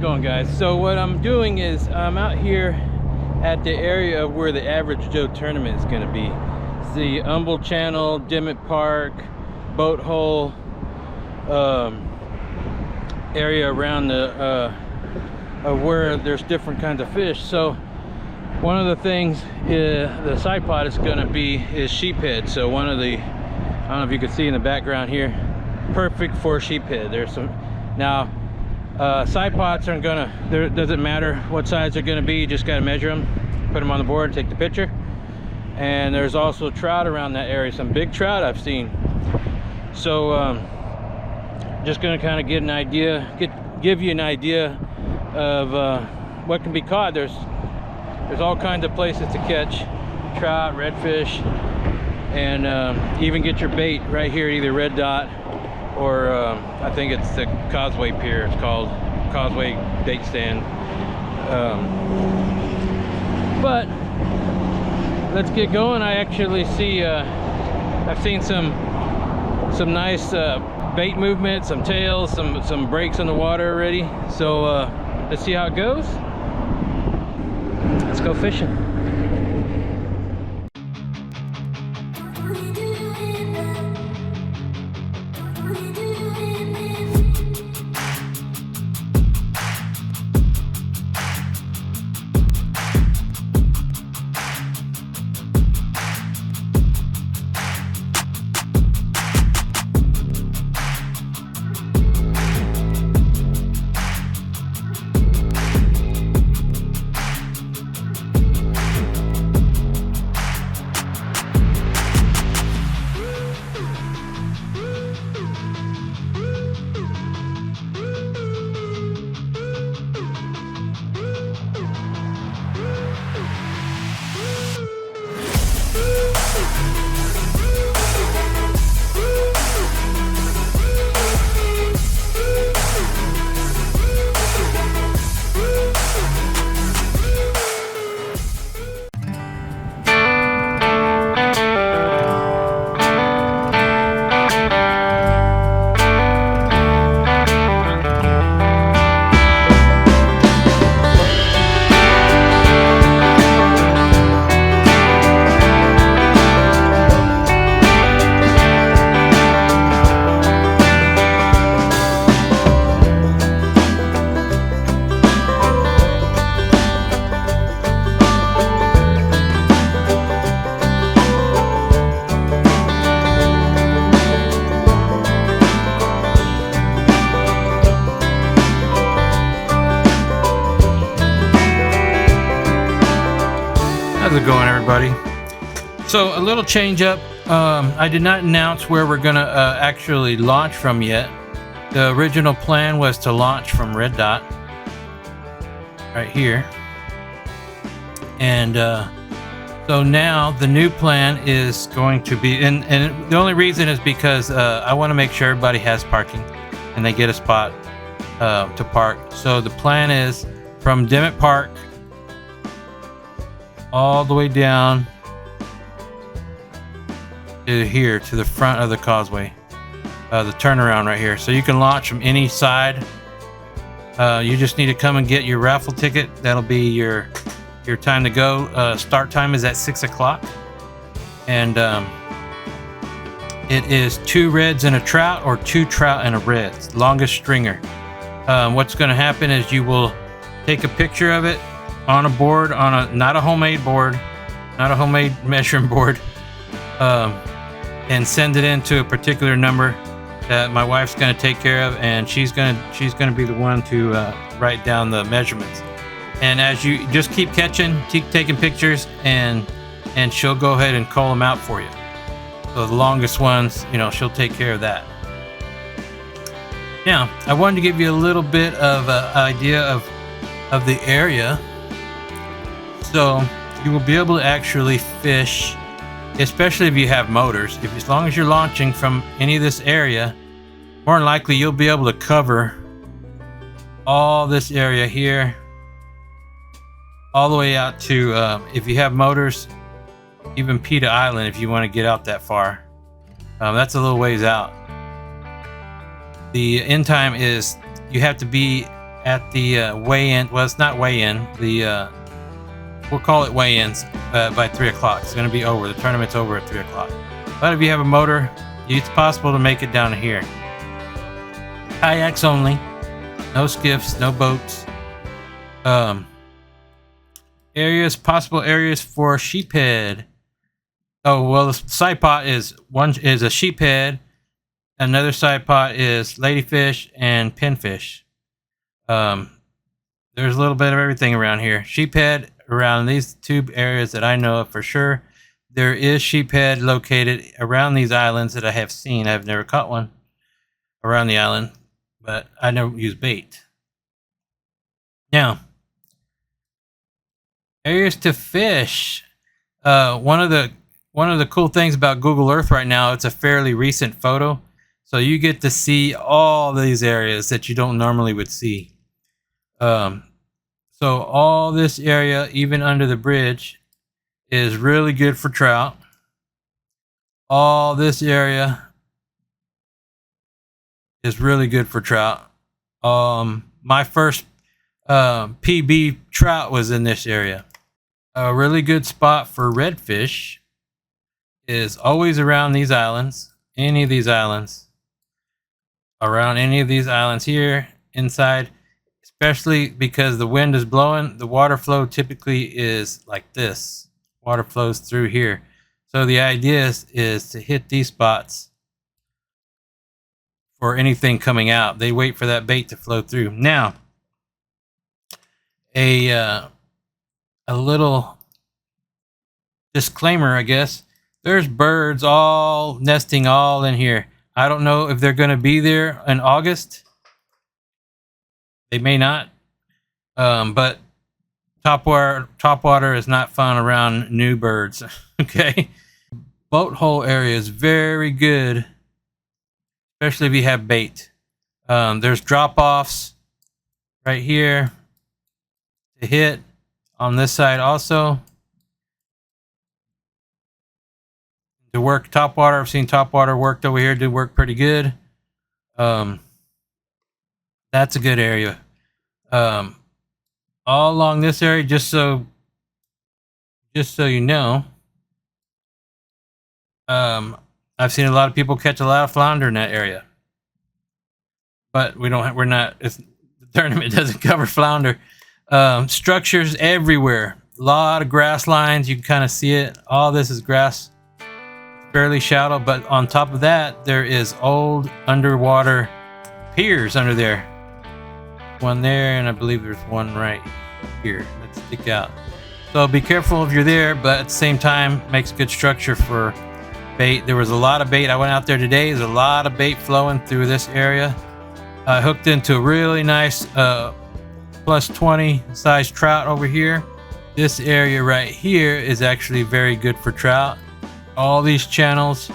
going, guys? So what I'm doing is I'm out here at the area where the Average Joe tournament is going to be. It's the Humble Channel, Dimmitt Park, Boat Hole area around the where there's different kinds of fish. So one of the things the side pot is going to be is sheephead. So one of the, I don't know if you can see in the background here, perfect for sheephead. There's some now. Side pots aren't gonna, it doesn't matter what size they're gonna be, you just gotta measure them, put them on the board, take the picture. And there's also trout around that area, some big trout I've seen. So just gonna kind of get an idea, give you an idea of what can be caught. There's all kinds of places to catch trout, redfish, and even get your bait right here, either red dot or I think it's the Causeway Pier. It's called Causeway Bait Stand. But let's get going. I actually see I've seen some nice bait movement, some tails, some breaks in the water already. So let's see how it goes. Let's go fishing. How's it going, everybody? So a little change up. I did not announce where we're gonna actually launch from yet. The original plan was to launch from Red Dot right here, and so now the new plan is going to be, and the only reason is because I want to make sure everybody has parking and they get a spot to park. So the plan is from Dimmitt Park all the way down to here, to the front of the causeway, the turnaround right here. So you can launch from any side. You just need to come and get your raffle ticket. That'll be your time to go. Start time is at 6 o'clock, and it is 2 reds and a trout, or 2 trout and a red, longest stringer. What's going to happen is you will take a picture of it on a board, on a not a homemade board, not a homemade measuring board, and send it into a particular number that my wife's going to take care of, and she's going to be the one to write down the measurements. And as you just keep catching, keep taking pictures, and she'll go ahead and call them out for you. So the longest ones, you know, she'll take care of that. Now, I wanted to give you a little bit of an idea of the area. So you will be able to actually fish, especially if you have motors. As long as you're launching from any of this area, more than likely you'll be able to cover all this area here, all the way out to, if you have motors, even Peta Island if you want to get out that far. That's a little ways out. The end time is, you have to be at the weigh-in. Well, it's not weigh-in. We'll call it weigh-ins by 3 o'clock. It's going to be over. The tournament's over at 3 o'clock. But if you have a motor, it's possible to make it down here. Kayaks only. No skiffs, no boats. Possible areas for sheephead. Oh, well, the side pot is a sheephead. Another side pot is ladyfish and pinfish. There's a little bit of everything around here. Sheephead around these two areas that I know of for sure. There is sheephead located around these islands that I have seen. I've never caught one around the island, but I never use bait. Now, areas to fish. One of the cool things about Google Earth right now, it's a fairly recent photo, so you get to see all these areas that you don't normally would see. So all this area, even under the bridge, is really good for trout. All this area is really good for trout. My first PB trout was in this area. A really good spot for redfish is always around these islands, any of these islands, around any of these islands here, inside, especially because the wind is blowing. The water flow typically is like this. Water flows through here. So the idea is to hit these spots for anything coming out. They wait for that bait to flow through. Now, a little disclaimer, I guess. There's birds all nesting all in here. I don't know if they're going to be there in August. They may not. But topwater is not fun around new birds. Okay. Boat hole area is very good, especially if you have bait. There's drop-offs right here to hit on this side also. To work topwater, I've seen topwater worked over here, did work pretty good. That's a good area. All along this area, just so you know, I've seen a lot of people catch a lot of flounder in that area, but the tournament doesn't cover flounder. Structures everywhere, a lot of grass lines. You can kind of see it. All this is grass, fairly shallow, but on top of that, there is old underwater piers under there. One there, and I believe there's one right here that stick out. So be careful if you're there, but at the same time, makes good structure for bait. There was a lot of bait. I went out there today. There's a lot of bait flowing through this area. I hooked into a really nice plus 20 size trout over here. This area right here is actually very good for trout. All these channels,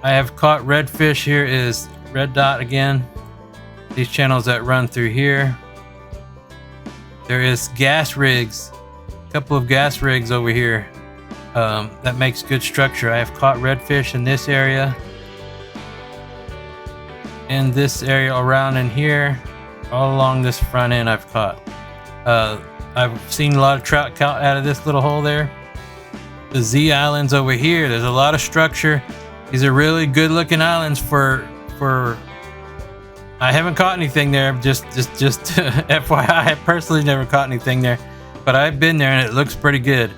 I have caught redfish. Here is red dot again. These channels that run through here. There is gas rigs, a couple of gas rigs over here. That makes good structure. I have caught redfish in this area. In this area around in here, all along this front end I've caught. I've seen a lot of trout caught out of this little hole there. The Z Islands over here, there's a lot of structure. These are really good looking islands for I haven't caught anything there, just FYI, I personally never caught anything there, but I've been there and it looks pretty good.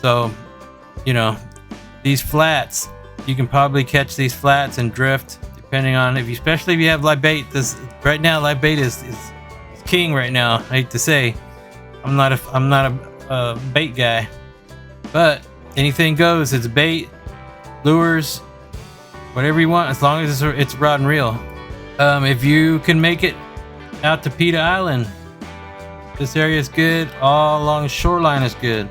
So, you know, these flats, you can probably catch these flats and drift, depending on especially if you have live bait. This right now, live bait is king right now. I hate to say, I'm not a bait guy, but anything goes. It's bait, lures, whatever you want, as long as it's rod and reel. If you can make it out to Pita Island, this area is good. All along the shoreline is good.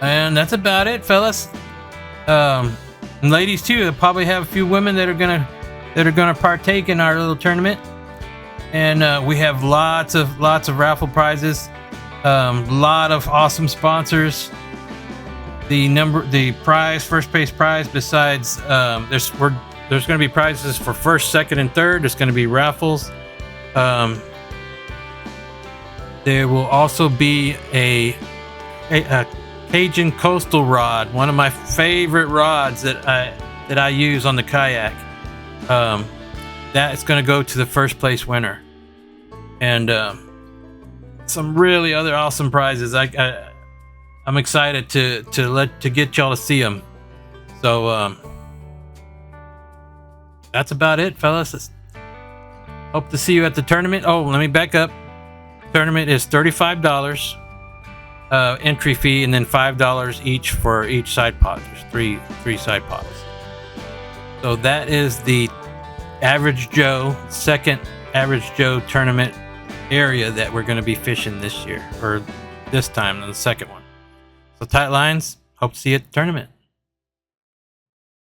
And that's about it, fellas. And ladies too. They'll probably have a few women that are gonna partake in our little tournament. And we have lots of raffle prizes. Lot of awesome sponsors. The first place prize, besides there's going to be prizes for first, second, and third. There's going to be raffles. There will also be a Cajun coastal rod, one of my favorite rods that I use on the kayak. That is going to go to the first place winner, and some really other awesome prizes. I'm excited to get y'all to see them. So that's about it, fellas. Hope to see you at the tournament. Oh, let me back up. Tournament is $35 entry fee, and then $5 each for each side pod. There's three side pods. So that is the Average Joe, second Average Joe tournament area that we're going to be fishing this year, or this time, the second one. So tight lines. Hope to see you at the tournament.